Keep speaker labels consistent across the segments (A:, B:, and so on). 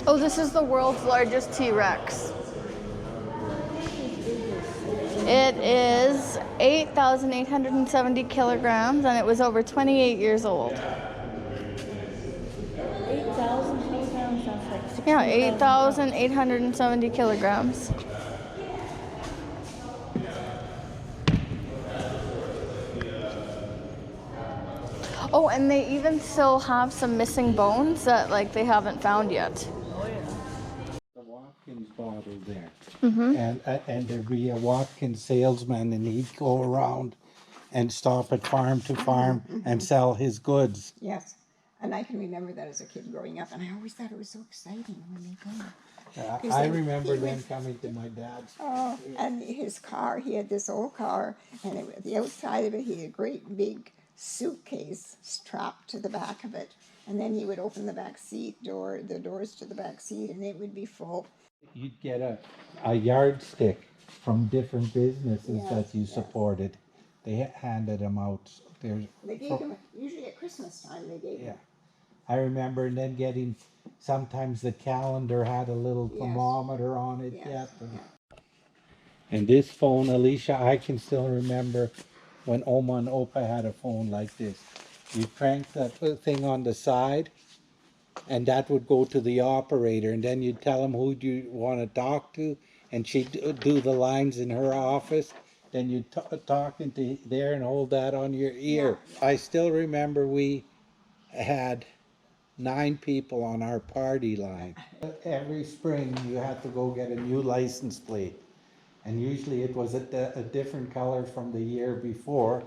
A: Oh, this is the world's largest T-Rex. It is 8,870 kilograms and it was over 28 years old.
B: 8,000 kilograms, that's like 16,000
A: Yeah, 8,870 kilograms. Oh, and they even still have some missing bones that like they haven't found yet.
B: Oh yeah.
C: The Watkins bottle there.
A: Mm-hmm.
C: And there'd be a Watkins salesman and he'd go around and stop at farm to farm and sell his goods.
D: Yes, and I can remember that as a kid growing up, and I always thought it was so exciting when they came.
C: I remember them coming to my dad's.
D: Oh, and his car, he had this old car, and the outside of it, he had a great big suitcase strapped to the back of it, and then he would open the back seat door, the doors to the back seat, and it would be full.
C: You'd get a yardstick from different businesses
D: Yes,
C: that you
D: yes.
C: supported. They handed them out.
D: They gave him, usually at Christmas time, they gave
C: Yeah.
D: him.
C: I remember then getting, sometimes the calendar had a little
D: Yes.
C: thermometer on it
D: Yes,
C: yet.
D: yeah.
C: And this phone, Alicia, I can still remember when Oma and Opa had a phone like this. You crank that thing on the side, and that would go to the operator, and then you'd tell them who you want to talk to, and she'd do the lines in her office. Then you'd talk into there and hold that on your ear.
D: Yeah.
C: I still remember we had 9 people on our party line. Every spring you had to go get a new license plate. And usually it was a different color from the year before,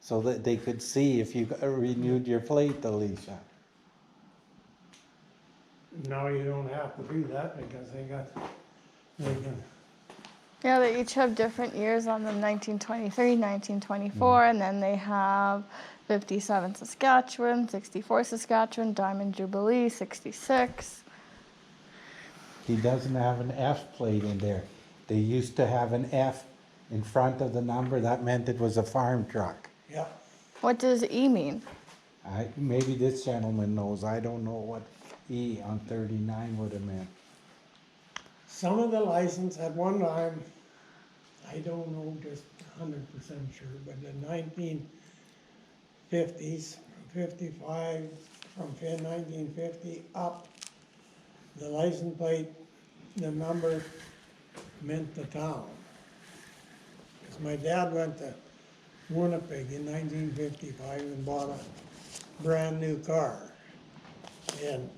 C: so that they could see if you renewed your plate, Alicia.
E: Now you don't have to do that because they can,
A: Yeah, they each have different years on them, 1923, 1924, and then they have 57 Saskatchewan, 64 Saskatchewan, Diamond Jubilee, 66.
C: He doesn't have an F plate in there. They used to have an F in front of the number. That meant it was a farm truck.
E: yeah.
A: What does E mean?
C: Maybe this gentleman knows. I don't know what E on 39 would have meant.
E: Some of the license at one time, I don't know just 100% sure, but in the 1950s, 55, from 1950 up, the license plate, the number meant the town. Because my dad went to Winnipeg in 1955 and bought a brand new car. And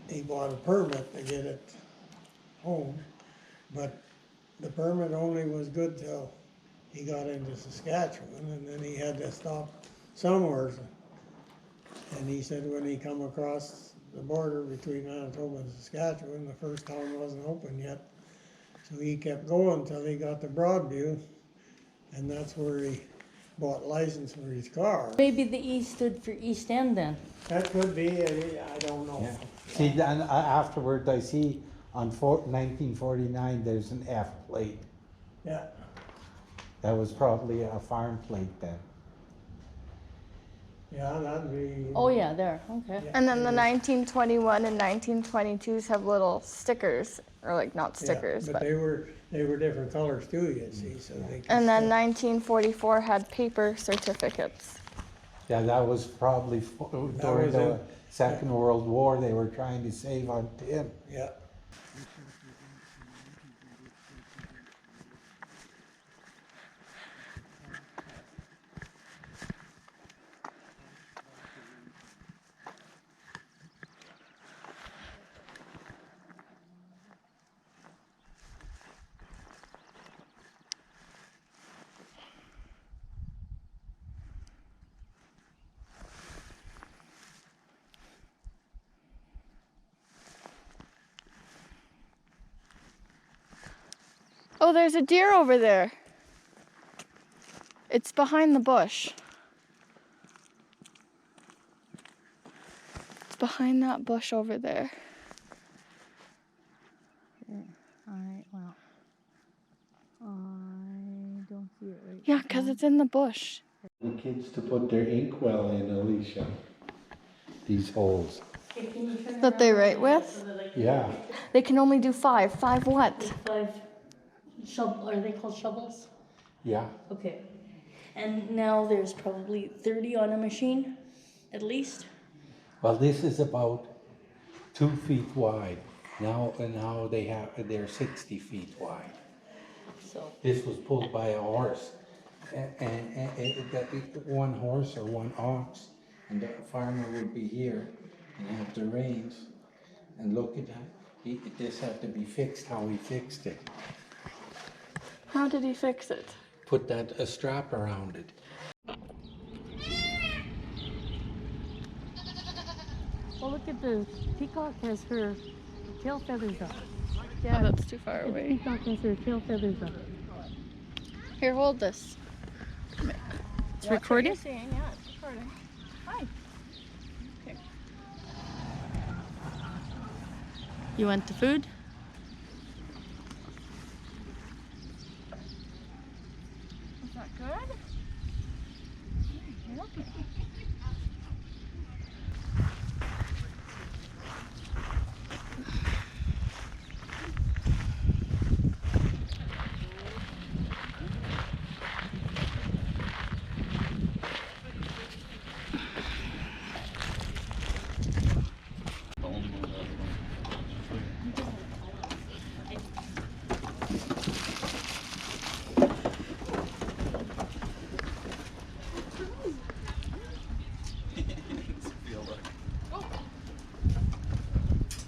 E: he bought a permit to get it home, but the permit only was good till he got into Saskatchewan, and then he had to stop somewhere. And he said when he come across the border between Manitoba and Saskatchewan, the first town wasn't open yet. So he kept going till he got to Broadview, and that's where he bought license for his car.
B: Maybe the E stood for Eastend then.
E: That could be, I don't know.
C: Yeah. See, then afterwards I see on 1949 there's an F plate.
E: Yeah,
C: That was probably a farm plate then.
E: yeah, that'd be.
B: Oh yeah, there, okay.
E: Yeah.
A: And then the 1921 and 1922s have little stickers, or like not stickers,
E: Yeah,
A: but.
E: they were different colors too, you see, so they could.
A: And then
E: still-
A: 1944 had paper certificates.
C: Yeah, that was probably during
E: was
C: the
E: it.
C: Second World War. They were trying to save on tin.
E: Yeah.
A: Oh, there's a deer over there. It's behind the bush. It's behind that bush over there.
B: Alright, well, I don't see it right.
A: Yeah, because it's in the bush.
C: The kids to put their inkwell in, Alicia. These holes.
A: that they write with?
C: Yeah.
A: They can only do 5. 5 what?
B: 5 are they called shovels?
C: Yeah.
B: Okay. And now there's probably 30 on a machine, at least.
C: Well, this is about 2 feet wide. Now they're 60 feet wide.
B: So
C: This was pulled by a horse, one horse or one ox, and the farmer would be here and have the reins. And look at that. This had to be fixed how he fixed it.
A: How did he fix it?
C: Put a strap around it.
B: well, look at the peacock has her tail feathers up.
A: Yeah, that's too far
B: The
A: away.
B: peacock has her tail feathers up.
A: Here, hold this.
B: It's recording?
A: Yeah, it's recording. Hi. Okay.
B: You want the food?
A: Is that good? Okay.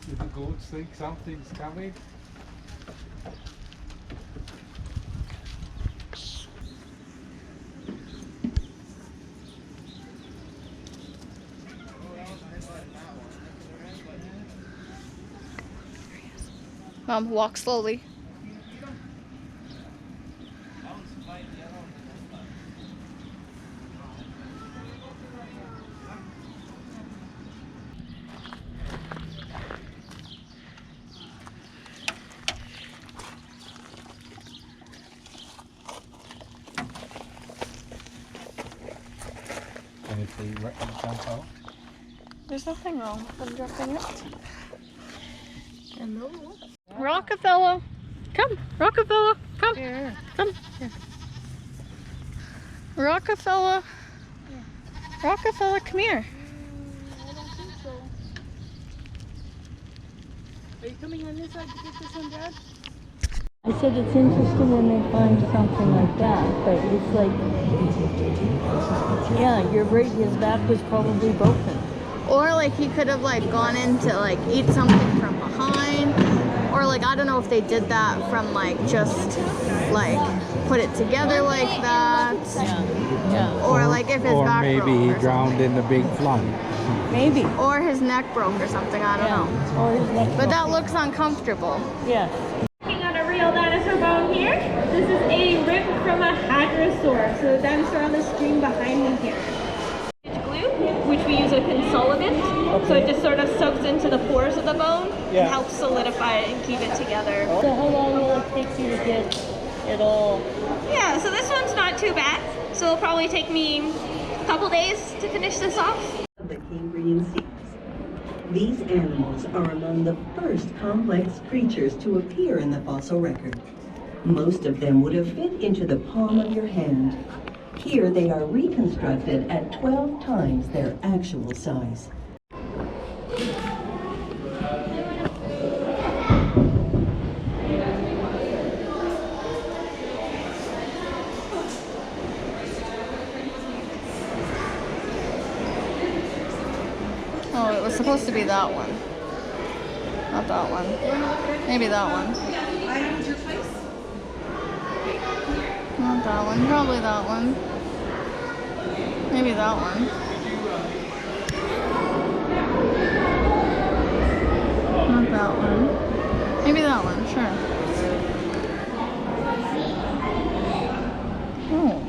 C: Do the goats think something's coming?
A: Walk slowly.
C: And if they jump out?
A: There's nothing wrong with them jumping it.
B: Hello.
A: Rockefeller! Come! Rockefeller! Come!
B: Here.
A: Come! Rockefeller! Rockefeller, come here!
B: I don't think so. Are you coming on this side to get this one, Dad? I said it's interesting when they find something like that, but it's like, yeah, you're right, his back was probably broken.
A: Or like he could have like gone in to like eat something from behind. Or like I don't know if they did that from like just like put it together like that.
B: Yeah.
A: Or like if his
C: Or
A: back
C: maybe
A: broke.
C: he
A: Or
C: drowned in the big flood.
B: Maybe.
A: Or his neck broke or something, I don't know.
B: Or his neck
A: But that looks uncomfortable.
B: Yeah.
F: Looking at a real dinosaur bone here. This is a rib from a hadrosaur, so the dinosaur on the screen behind me here. Glue, which we use a consolidant, so it just sort of soaks into the pores of the bone and helps solidify it and keep it together.
B: So how long will it take you to get it all?
F: Yeah, so this one's not too bad. So it'll probably take me a couple days to finish this off.
G: Of the Cambrian seas. These animals are among the first complex creatures to appear in the fossil record. Most of them would have fit into the palm of your hand. Here they are reconstructed at 12 times their actual size.
A: Oh, it was supposed to be that one. Not that one. Maybe that one. Not that one. Probably that one. Maybe that one. Not that one. Maybe that one, sure. Oh.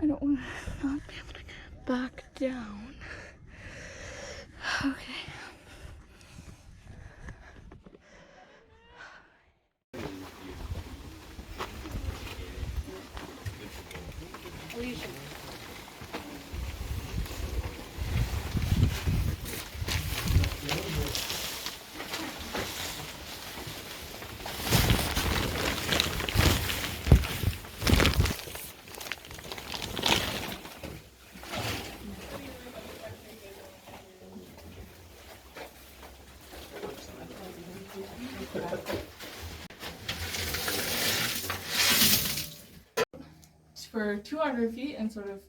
A: I don't want to not be able to get back down. Okay. For 200 feet and sort of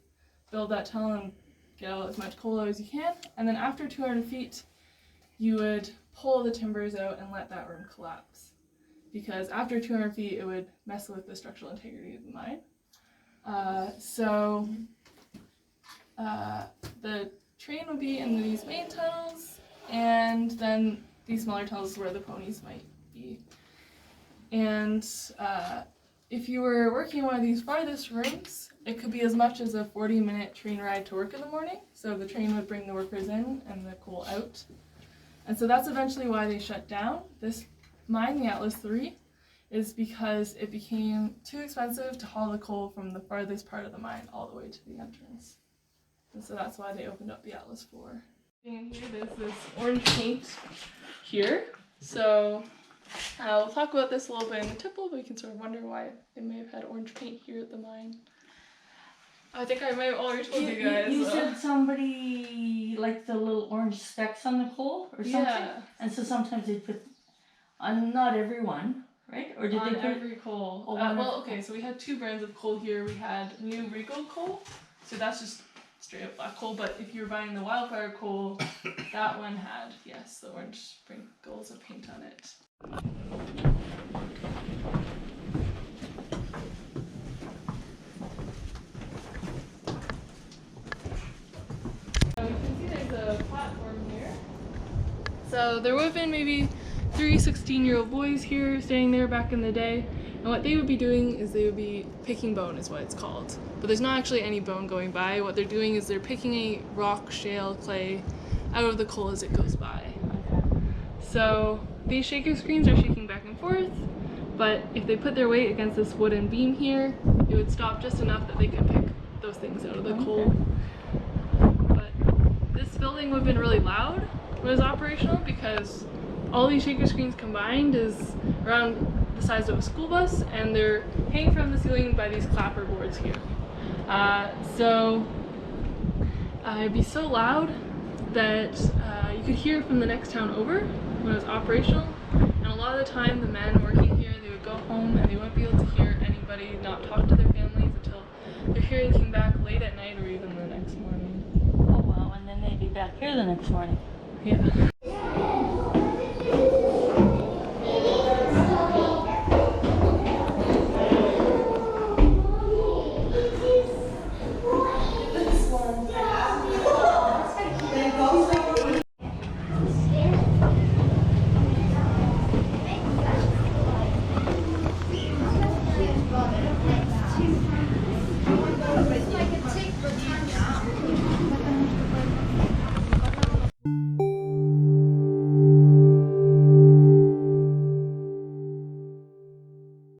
A: build that tunnel and get out as much coal as you can. And then after 200 feet, you would pull the timbers out and let that room collapse. Because after 200 feet, it would mess with the structural integrity of the mine. The train would be in these main tunnels, and then these smaller tunnels where the ponies might be. And if you were working in one of these farthest rooms, it could be as much as a 40-minute train ride to work in the morning. So the train would bring the workers in and the coal out. And so that's eventually why they shut down this mine, the Atlas III, is because it became too expensive to haul the coal from the farthest part of the mine all the way to the entrance. And so that's why they opened up the Atlas IV. In here, there's this orange paint here. So we'll talk about this a little bit in the tipple, but you can sort of wonder why they may have had orange paint here at the mine. I think I might have already told you guys.
B: You said somebody liked the little orange specks on the coal or something?
A: Yeah.
B: And so sometimes they put, on not everyone, right? Or did
A: On
B: they put
A: every coal.
B: Oh,
A: Well, okay, so we had two brands of coal here. We had New Rico coal, so that's just straight up black coal, but if you were buying the wildfire coal, that one had, yes, the orange sprinkles of paint on it. So you can see there's a platform here. So there would have been maybe 3 16-year-old boys here standing there back in the day, and what they would be doing is they would be picking bone, is what it's called. But there's not actually any bone going by. What they're doing is they're picking a rock, shale, clay out of the coal as it goes by. So these shaker screens are shaking back and forth, but if they put their weight against this wooden beam here, it would stop just enough that they could pick those things out of the coal. But this building would have been really loud when it was operational because all these shaker screens combined is around the size of a school bus, and they're hanging from the ceiling by these clapper boards here. So it'd be so loud that you could hear from the next town over when it was operational, and a lot of the time the men working here, they would go home and they wouldn't be able to hear anybody not talk to their families until their hearing came back late at night or even the next morning.
B: Oh wow, and then they'd be back here the next morning.
A: Yeah.